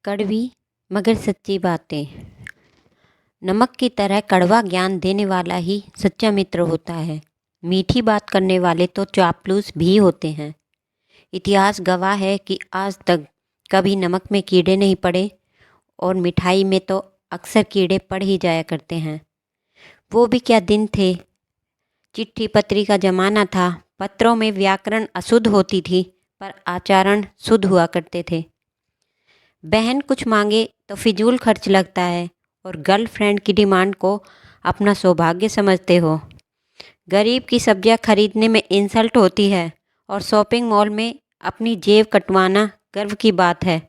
कड़वी मगर सच्ची बातें। नमक की तरह कड़वा ज्ञान देने वाला ही सच्चा मित्र होता है। मीठी बात करने वाले तो चापलूस भी होते हैं। इतिहास गवाह है कि आज तक कभी नमक में कीड़े नहीं पड़े और मिठाई में तो अक्सर कीड़े पड़ ही जाया करते हैं। वो भी क्या दिन थे। चिट्ठी पत्री का ज़माना था। पत्रों में व्याकरण अशुद्ध होती थी पर आचरण शुद्ध हुआ करते थे। बहन कुछ मांगे तो फिजूल खर्च लगता है और गर्लफ्रेंड की डिमांड को अपना सौभाग्य समझते हो। गरीब की सब्जियां खरीदने में इंसल्ट होती है और शॉपिंग मॉल में अपनी जेब कटवाना गर्व की बात है।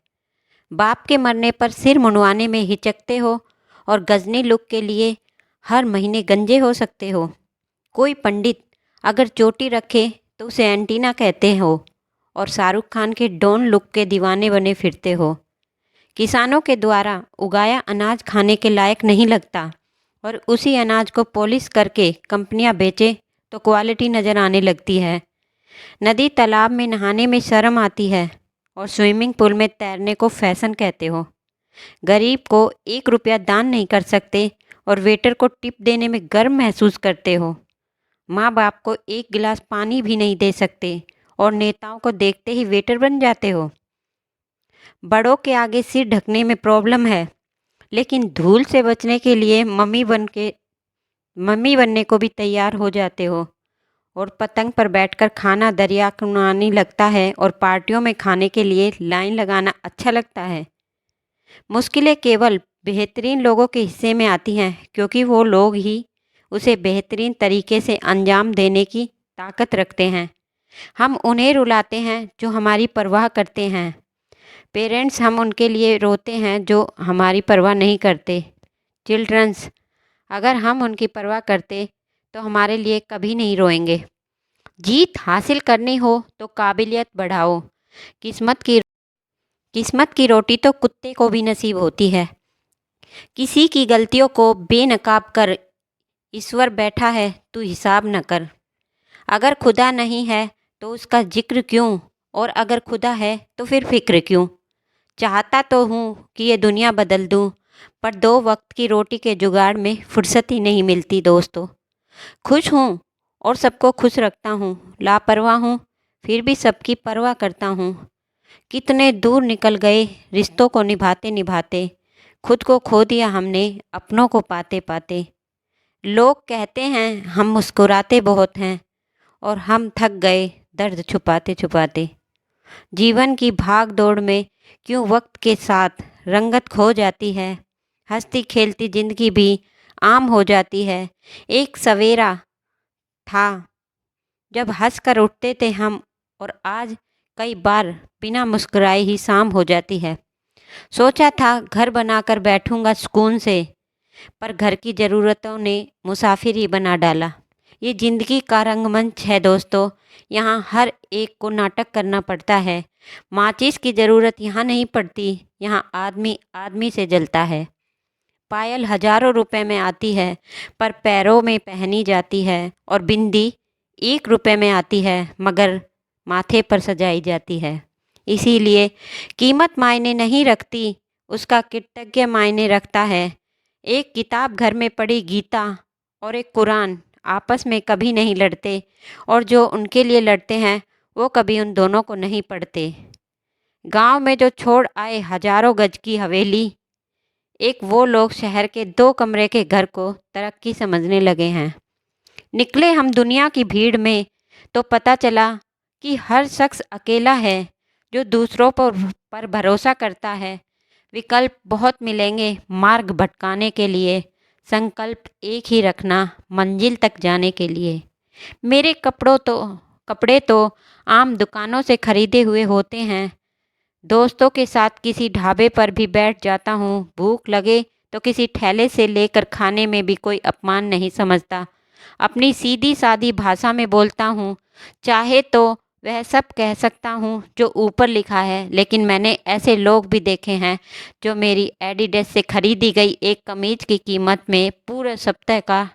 बाप के मरने पर सिर मुंडवाने में हिचकते हो और गजनी लुक के लिए हर महीने गंजे हो सकते हो। कोई पंडित अगर चोटी रखे तो उसे एंटीना कहते हो और शाहरुख खान के डॉन लुक के दीवाने बने फिरते हो। किसानों के द्वारा उगाया अनाज खाने के लायक नहीं लगता और उसी अनाज को पॉलिश करके कंपनियां बेचे तो क्वालिटी नज़र आने लगती है। नदी तालाब में नहाने में शर्म आती है और स्विमिंग पूल में तैरने को फैशन कहते हो। गरीब को 1 रुपया दान नहीं कर सकते और वेटर को टिप देने में गर्व महसूस करते हो। माँ बाप को 1 गिलास पानी भी नहीं दे सकते और नेताओं को देखते ही वेटर बन जाते हो। बड़ों के आगे सिर ढकने में प्रॉब्लम है, लेकिन धूल से बचने के लिए मम्मी बनने को भी तैयार हो जाते हो और पतंग पर बैठकर खाना दरिया कुनानी लगता है और पार्टियों में खाने के लिए लाइन लगाना अच्छा लगता है। मुश्किलें केवल बेहतरीन लोगों के हिस्से में आती हैं क्योंकि वो लोग ही उसे बेहतरीन तरीके से अंजाम देने की ताकत रखते हैं। हम उन्हें रुलाते हैं जो हमारी परवाह करते हैं। पेरेंट्स हम उनके लिए रोते हैं जो हमारी परवाह नहीं करते। चिल्ड्रंस अगर हम उनकी परवाह करते तो हमारे लिए कभी नहीं रोएंगे। जीत हासिल करनी हो तो काबिलियत बढ़ाओ। किस्मत की रोटी तो कुत्ते को भी नसीब होती है। किसी की गलतियों को बेनकाब कर। ईश्वर बैठा है तू हिसाब न कर। अगर खुदा नहीं है तो उसका जिक्र क्यों, और अगर खुदा है तो फिर फिक्र क्यों। चाहता तो हूँ कि ये दुनिया बदल दूँ, पर 2 वक्त की रोटी के जुगाड़ में फुर्सत ही नहीं मिलती दोस्तों। खुश हूँ और सबको खुश रखता हूँ, लापरवाह हूँ फिर भी सबकी परवाह करता हूँ। कितने दूर निकल गए रिश्तों को निभाते निभाते, खुद को खो दिया हमने अपनों को पाते पाते। लोग कहते हैं हम मुस्कुराते बहुत हैं और हम थक गए दर्द छुपाते छुपाते। जीवन की भाग दौड़ में क्यों वक्त के साथ रंगत खो जाती है। हंसती खेलती जिंदगी भी आम हो जाती है। एक सवेरा था जब हंसकर उठते थे हम, और आज कई बार बिना मुस्कुराए ही शाम हो जाती है। सोचा था घर बनाकर बैठूंगा सुकून से, पर घर की ज़रूरतों ने मुसाफिर ही बना डाला। ये ज़िंदगी का रंगमंच है दोस्तों, यहाँ हर एक को नाटक करना पड़ता है। माचिस की ज़रूरत यहाँ नहीं पड़ती, यहाँ आदमी आदमी से जलता है। पायल हजारों रुपए में आती है पर पैरों में पहनी जाती है, और बिंदी 1 रुपए में आती है मगर माथे पर सजाई जाती है। इसीलिए कीमत मायने नहीं रखती, उसका कृतज्ञ मायने रखता है। एक किताब घर में पड़ी गीता और एक कुरान आपस में कभी नहीं लड़ते, और जो उनके लिए लड़ते हैं वो कभी उन दोनों को नहीं पढ़ते। गांव में जो छोड़ आए हजारों गज की हवेली, एक वो लोग शहर के 2 कमरे के घर को तरक्की समझने लगे हैं। निकले हम दुनिया की भीड़ में तो पता चला कि हर शख्स अकेला है जो दूसरों पर भरोसा करता है। विकल्प बहुत मिलेंगे मार्ग भटकाने के लिए, संकल्प एक ही रखना मंजिल तक जाने के लिए। मेरे कपड़े तो आम दुकानों से खरीदे हुए होते हैं। दोस्तों के साथ किसी ढाबे पर भी बैठ जाता हूँ। भूख लगे तो किसी ठेले से लेकर खाने में भी कोई अपमान नहीं समझता। अपनी सीधी सादी भाषा में बोलता हूँ। चाहे तो वह सब कह सकता हूँ जो ऊपर लिखा है, लेकिन मैंने ऐसे लोग भी देखे हैं जो मेरी एडिडास से खरीदी गई एक कमीज की कीमत में पूरे सप्ताह का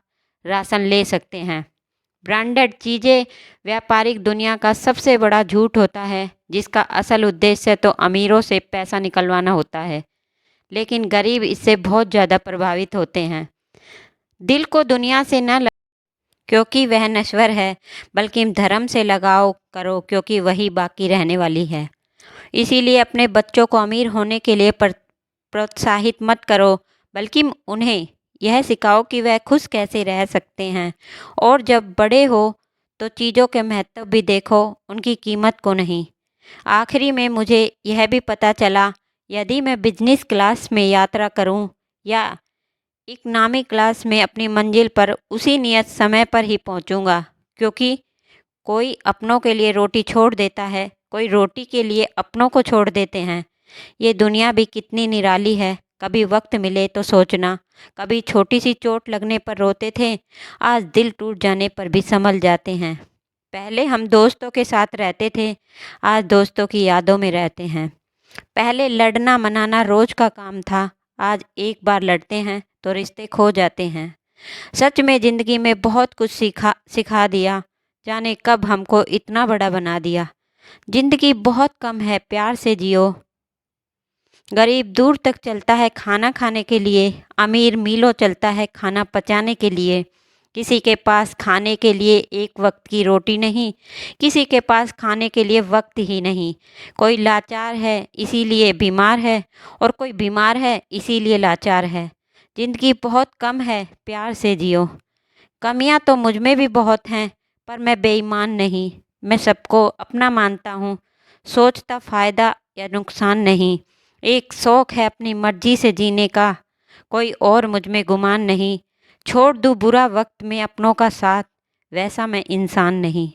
राशन ले सकते हैं। ब्रांडेड चीज़ें व्यापारिक दुनिया का सबसे बड़ा झूठ होता है, जिसका असल उद्देश्य तो अमीरों से पैसा निकलवाना होता है। लेकिन गरीब इससे बहुत ज़्यादा प्रभावित होते हैं। दिल को दुनिया से न क्योंकि वह नश्वर है, बल्कि धर्म से लगाव करो क्योंकि वही बाकी रहने वाली है। इसीलिए अपने बच्चों को अमीर होने के लिए प्रोत्साहित मत करो, बल्कि उन्हें यह सिखाओ कि वह खुश कैसे रह सकते हैं। और जब बड़े हो तो चीज़ों के महत्व भी देखो, उनकी कीमत को नहीं। आखिरी में मुझे यह भी पता चला, यदि मैं बिजनेस क्लास में यात्रा करूं या इकनॉमी क्लास में अपनी मंजिल पर उसी नियत समय पर ही पहुंचूंगा, क्योंकि कोई अपनों के लिए रोटी छोड़ देता है, कोई रोटी के लिए अपनों को छोड़ देते हैं। ये दुनिया भी कितनी निराली है। कभी वक्त मिले तो सोचना, कभी छोटी सी चोट लगने पर रोते थे, आज दिल टूट जाने पर भी संभल जाते हैं। पहले हम दोस्तों के साथ रहते थे, आज दोस्तों की यादों में रहते हैं। पहले लड़ना मनाना रोज का काम था, आज एक बार लड़ते हैं तो रिश्ते खो जाते हैं। सच में ज़िंदगी में बहुत कुछ सिखा दिया, जाने कब हमको इतना बड़ा बना दिया। ज़िंदगी बहुत कम है, प्यार से जियो। गरीब दूर तक चलता है खाना खाने के लिए, अमीर मीलों चलता है खाना पचाने के लिए। किसी के पास खाने के लिए एक वक्त की रोटी नहीं, किसी के पास खाने के लिए वक्त ही नहीं। कोई लाचार है इसीलिए बीमार है, और कोई बीमार है इसीलिए लाचार है। ज़िंदगी बहुत कम है, प्यार से जियो। कमियां तो मुझ में भी बहुत हैं, पर मैं बेईमान नहीं। मैं सबको अपना मानता हूँ, सोचता फ़ायदा या नुकसान नहीं। एक शौक़ है अपनी मर्जी से जीने का, कोई और मुझ में गुमान नहीं। छोड़ दूँ बुरा वक्त में अपनों का साथ, वैसा मैं इंसान नहीं।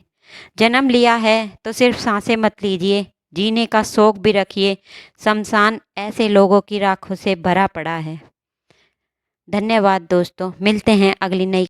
जन्म लिया है तो सिर्फ सांसें मत लीजिए, जीने का शौक़ भी रखिए। शमशान ऐसे लोगों की राखों से भरा पड़ा है। धन्यवाद दोस्तों, मिलते हैं अगली नई